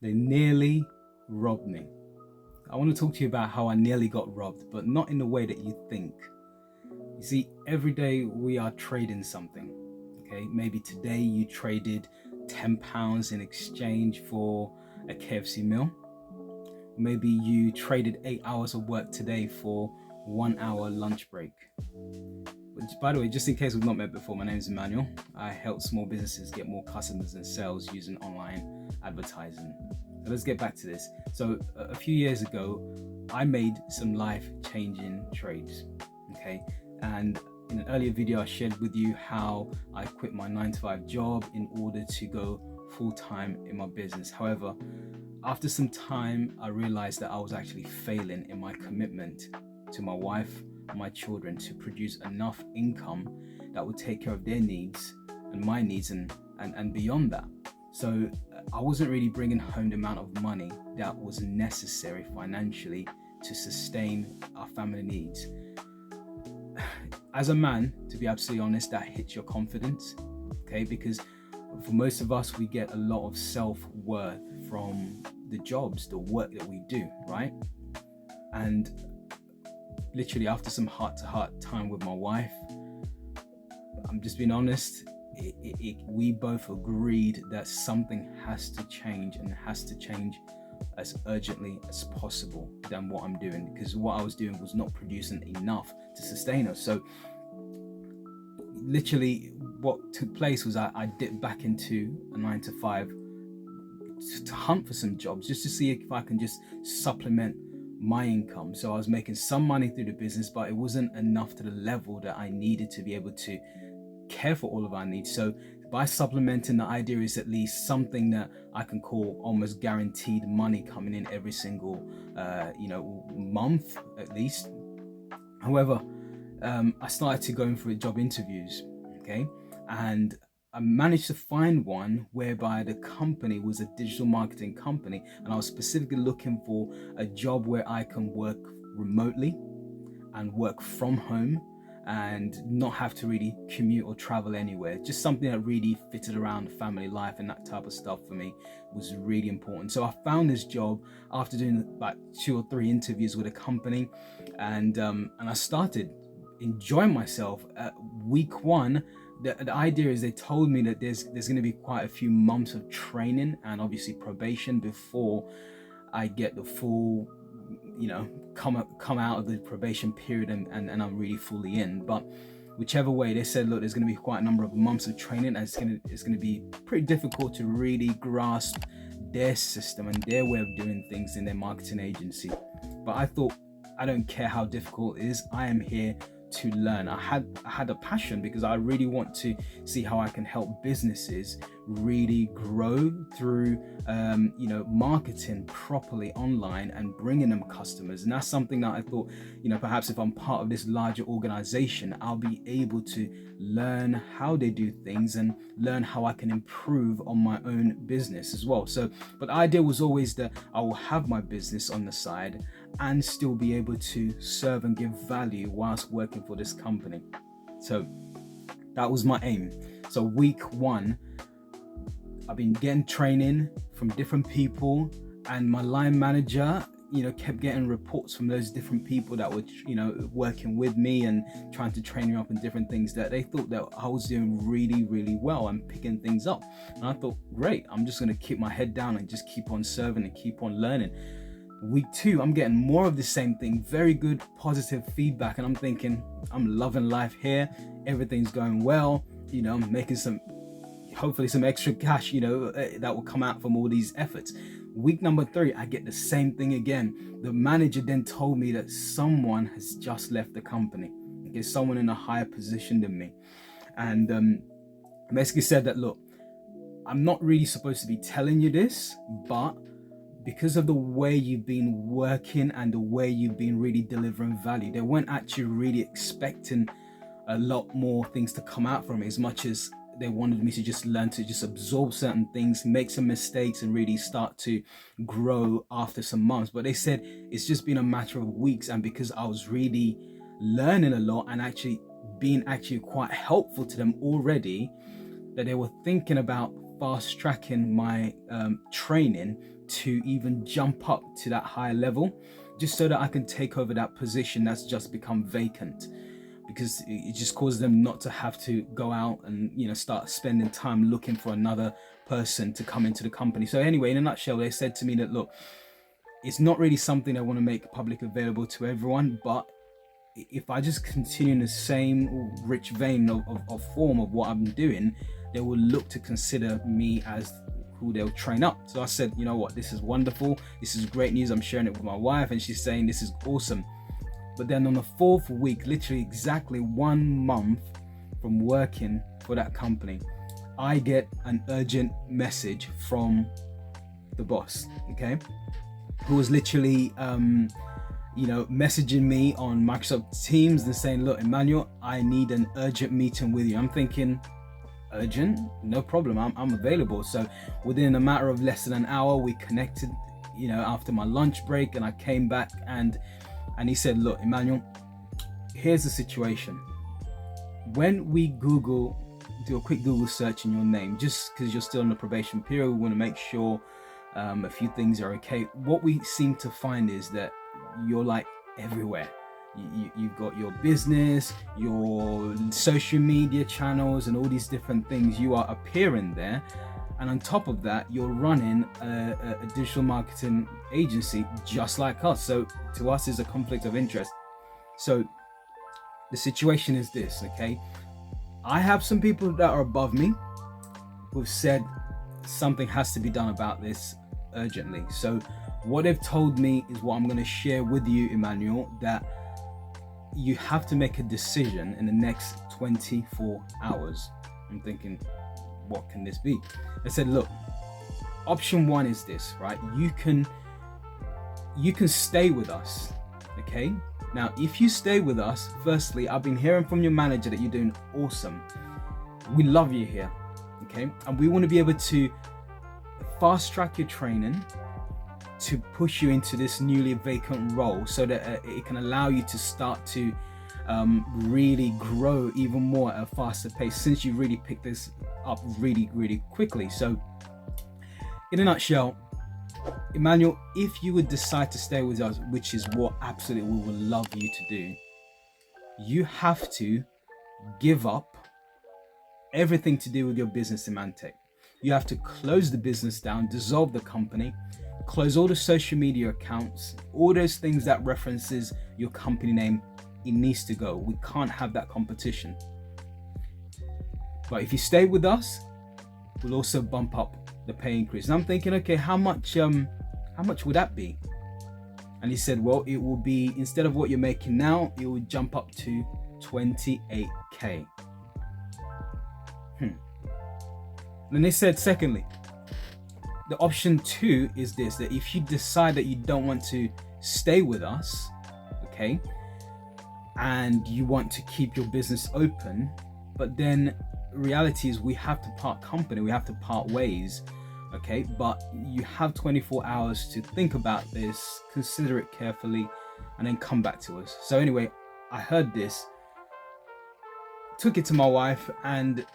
They nearly robbed me. I want to talk to you about how I nearly got robbed, but not in the way that you think. You see, every day we are trading something. Okay, maybe today you traded £10 in exchange for a KFC meal. Maybe you traded 8 hours of work today for 1 hour lunch break. Which, by the way, just in case we've not met before, my name is Emmanuel. I help small businesses get more customers and sales using online advertising. So let's get back to this. So a few years ago, I made some life-changing trades. Okay, and in an earlier video, I shared with you how I quit my 9-to-5 job in order to go full-time in my business. However, after some time, I realized that I was actually failing in my commitment to my wife and my children to produce enough income that would take care of their needs and my needs and beyond that. So I wasn't really bringing home the amount of money that was necessary financially to sustain our family needs. As a man, to be absolutely honest, that hits your confidence, okay? Because for most of us, we get a lot of self-worth from the jobs, the work that we do, right? And literally after some heart-to-heart time with my wife, I'm just being honest, we both agreed that something has to change, and it has to change as urgently as possible than what I'm doing, because what I was doing was not producing enough to sustain us. So literally what took place was I dipped back into a 9-to-5 to hunt for some jobs just to see if I can just supplement my income. So I was making some money through the business, but it wasn't enough to the level that I needed to be able to care for all of our needs. So by supplementing, the idea is at least something that I can call almost guaranteed money coming in every single month at least. However, I started to go in for job interviews, okay, and I managed to find one whereby the company was a digital marketing company, and I was specifically looking for a job where I can work remotely and work from home and not have to really commute or travel anywhere. Just something that really fitted around family life, and that type of stuff for me was really important. So I found this job after doing about 2 or 3 interviews with a company, and I started enjoying myself. At week 1, the idea is they told me that there's going to be quite a few months of training and obviously probation before I get the full, come out of the probation period and I'm really fully in. But whichever way, they said, look, there's going to be quite a number of months of training, and it's going to be pretty difficult to really grasp their system and their way of doing things in their marketing agency. But I thought, I don't care how difficult it is, I am here to learn. I had a passion because I really want to see how I can help businesses really grow through marketing properly online and bringing them customers. And that's something that I thought, perhaps if I'm part of this larger organization, I'll be able to learn how they do things and learn how I can improve on my own business as well. So, but the idea was always that I will have my business on the side and still be able to serve and give value whilst working for this company. So that was my aim. So week 1, I've been getting training from different people, and my line manager, kept getting reports from those different people that were, working with me and trying to train me up in different things, that they thought that I was doing really, really well and picking things up. And I thought, great, I'm just going to keep my head down and just keep on serving and keep on learning. Week 2, I'm getting more of the same thing, very good positive feedback, and I'm thinking, I'm loving life here, everything's going well, I'm making hopefully some extra cash, that will come out from all these efforts. Week number 3, I get the same thing again. The manager then told me that someone has just left the company, okay, someone in a higher position than me, and basically said that, look, I'm not really supposed to be telling you this, but because of the way you've been working and the way you've been really delivering value, they weren't actually really expecting a lot more things to come out from it, as much as they wanted me to just learn to just absorb certain things, make some mistakes, and really start to grow after some months. But they said it's just been a matter of weeks, and because I was really learning a lot and actually being quite helpful to them already, that they were thinking about fast tracking my training to even jump up to that higher level, just so that I can take over that position that's just become vacant, because it just causes them not to have to go out and, you know, start spending time looking for another person to come into the company. So anyway, in a nutshell, they said to me that, look, it's not really something I want to make public available to everyone, but if I just continue in the same rich vein of form of what I'm doing, they will look to consider me as who they'll train up. So I said, you know what, this is wonderful. This is great news. I'm sharing it with my wife, and she's saying this is awesome. But then on the 4th week, literally exactly 1 month from working for that company, I get an urgent message from the boss, okay, who was literally, messaging me on Microsoft Teams and saying, look, Emmanuel, I need an urgent meeting with you. I'm thinking, urgent? No problem. I'm available. So within a matter of less than an hour, we connected, after my lunch break, and I came back and he said, look, Emmanuel, here's the situation. When we do a quick Google search in your name, just because you're still in the probation period, we want to make sure a few things are okay. What we seem to find is that you're like everywhere. You've got your business, your social media channels, and all these different things. You are appearing there, and on top of that, you're running a digital marketing agency just like us. So to us, is a conflict of interest. So the situation is this, okay? I have some people that are above me who've said something has to be done about this urgently. So what they've told me is what I'm going to share with you, Emmanuel, that you have to make a decision in the next 24 hours. I'm thinking, what can this be? I said, look, option 1 is this, right? You can stay with us, okay? Now, if you stay with us, firstly, I've been hearing from your manager that you're doing awesome. We love you here, okay? And we want to be able to fast track your training to push you into this newly vacant role, so that it can allow you to start to really grow even more at a faster pace, since you really picked this up really, really quickly. So in a nutshell, Emmanuel, if you would decide to stay with us, which is what absolutely we would love you to do, you have to give up everything to do with your business in Mantech. You have to close the business down, dissolve the company, close all the social media accounts, all those things that references your company name. It needs to go. We can't have that competition. But if you stay with us, we'll also bump up the pay increase. And I'm thinking, okay, how much would that be? And he said, well, it will be, instead of what you're making now, it will jump up to 28k. Then they said, secondly, the option 2 is this, that if you decide that you don't want to stay with us, okay, and you want to keep your business open, but then reality is we have to part company, we have to part ways, okay, but you have 24 hours to think about this, consider it carefully, and then come back to us. So anyway, I heard this, took it to my wife, and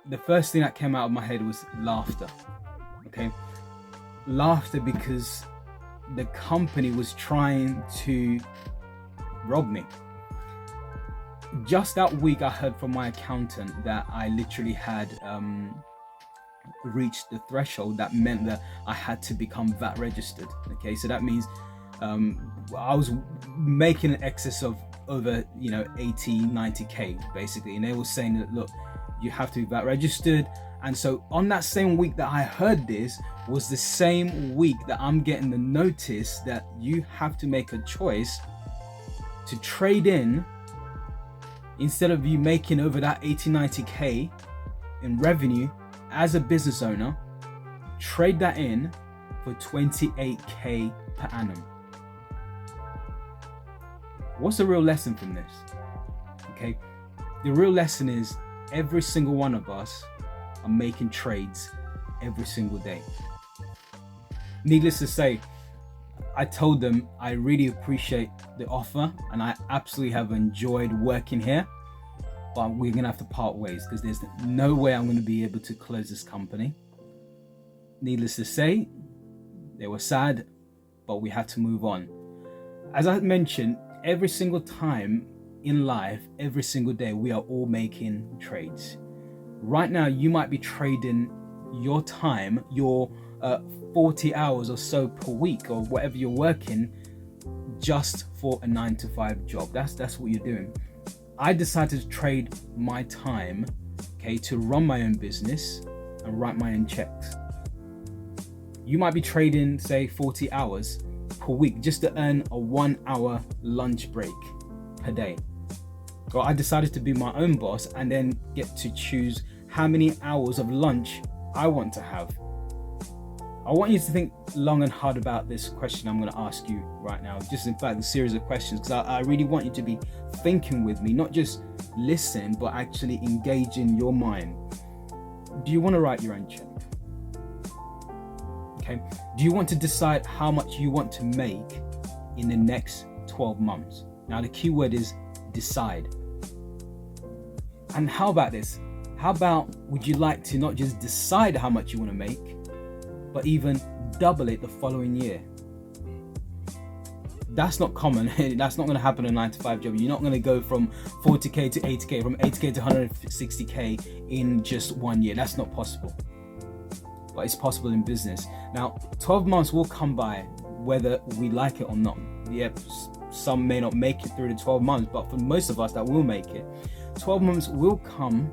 the first thing that came out of my head was laughter. Okay, laughter, because the company was trying to rob me. Just that week, I heard from my accountant that I literally had reached the threshold that meant that I had to become VAT registered. Okay, so that means I was making an excess of over 80-90k basically, and they were saying that, look, you have to be VAT registered. And so on that same week that I heard this was the same week that I'm getting the notice that you have to make a choice to trade in, instead of you making over that 80-90k in revenue as a business owner, trade that in for 28k per annum. What's the real lesson from this? Okay, the real lesson is every single one of us are making trades every single day. Needless to say, I told them I really appreciate the offer and I absolutely have enjoyed working here, but we're gonna have to part ways because there's no way I'm gonna be able to close this company. Needless to say, They were sad, but we had to move on. As I mentioned, every single time in life, every single day, we are all making trades. Right now, you might be trading your time, your 40 hours or so per week, or whatever you're working, just for a 9-to-5 job. That's what you're doing. I decided to trade my time, okay, to run my own business and write my own checks. You might be trading, say, 40 hours per week just to earn a 1-hour lunch break per day. Well, I decided to be my own boss and then get to choose how many hours of lunch I want to have. I want you to think long and hard about this question I'm going to ask you right now. Just in fact, a series of questions, because I really want you to be thinking with me, not just listen, but actually engage in your mind. Do you want to write your own check? Okay. Do you want to decide how much you want to make in the next 12 months? Now, the key word is decide. And how about this? How about, would you like to not just decide how much you want to make, but even double it the following year? That's not common. That's not going to happen in a 9-to-5 job. You're not going to go from 40k to 80k, from 80k to 160k in just 1 year. That's not possible. But it's possible in business. Now, 12 months will come by whether we like it or not. Yep, some may not make it through the 12 months, but for most of us that will make it, 12 months will come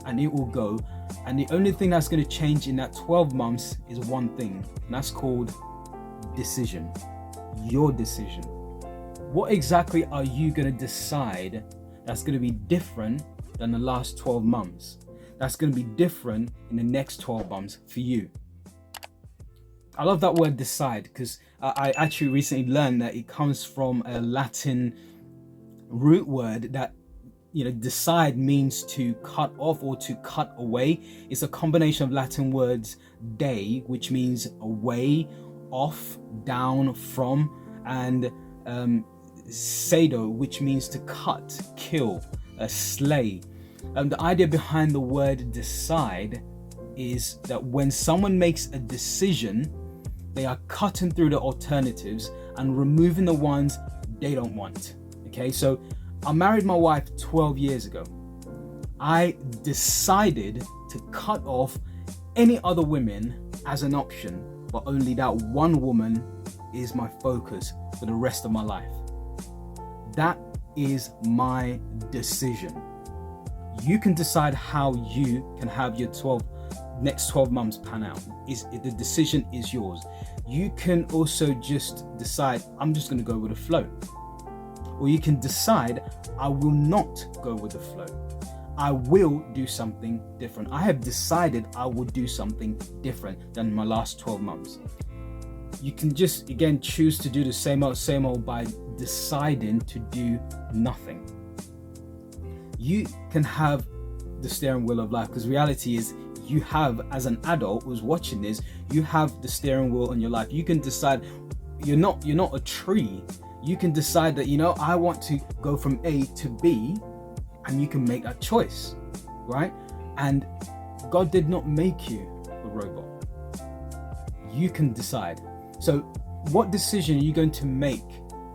and it will go. And the only thing that's going to change in that 12 months is one thing, and that's called decision. Your decision. What exactly are you going to decide that's going to be different than the last 12 months? That's going to be different in the next 12 months for you. I love that word decide, because I actually recently learned that it comes from a Latin root word that, decide means to cut off or to cut away. It's a combination of Latin words de, which means away, off, down, from, and cedo, which means to cut, kill, slay. The idea behind the word decide is that when someone makes a decision, they are cutting through the alternatives and removing the ones they don't want. Okay, so I married my wife 12 years ago. I decided to cut off any other women as an option, but only that one woman is my focus for the rest of my life. That is my decision. You can decide how you can have your next 12 months pan out. The decision is yours. You can also just decide, I'm just going to go with the flow. Or you can decide, I will not go with the flow. I will do something different. I have decided I will do something different than my last 12 months. You can just, again, choose to do the same old by deciding to do nothing. You can have the steering wheel of life, because reality is you have, as an adult who's watching this, you have the steering wheel in your life. You can decide, you're not a tree. You can decide that, I want to go from A to B, and you can make that choice, right? And God did not make you a robot. You can decide. So what decision are you going to make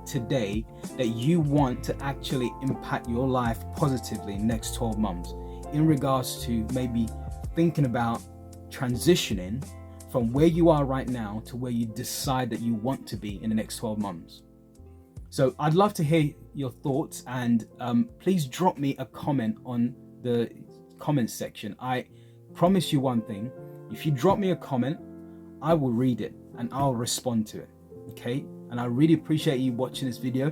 today that you want to actually impact your life positively in the next 12 months in regards to maybe thinking about transitioning from where you are right now to where you decide that you want to be in the next 12 months? So I'd love to hear your thoughts, and please drop me a comment on the comment section. I promise you one thing: if you drop me a comment, I will read it and I'll respond to it. Okay? And I really appreciate you watching this video.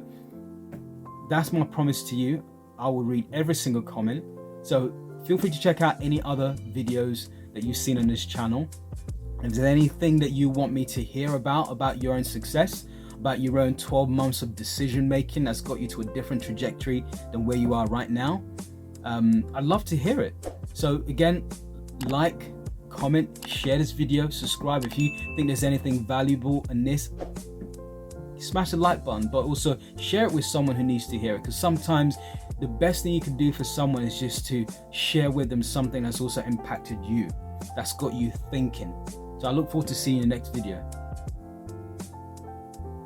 That's my promise to you. I will read every single comment. So feel free to check out any other videos that you've seen on this channel. If there's anything that you want me to hear about your own success, about your own 12 months of decision making that's got you to a different trajectory than where you are right now, I'd love to hear it. So again, like, comment, share this video, subscribe if you think there's anything valuable in this. Smash the like button, but also share it with someone who needs to hear it, because sometimes the best thing you can do for someone is just to share with them something that's also impacted you, that's got you thinking. So I look forward to seeing you in the next video.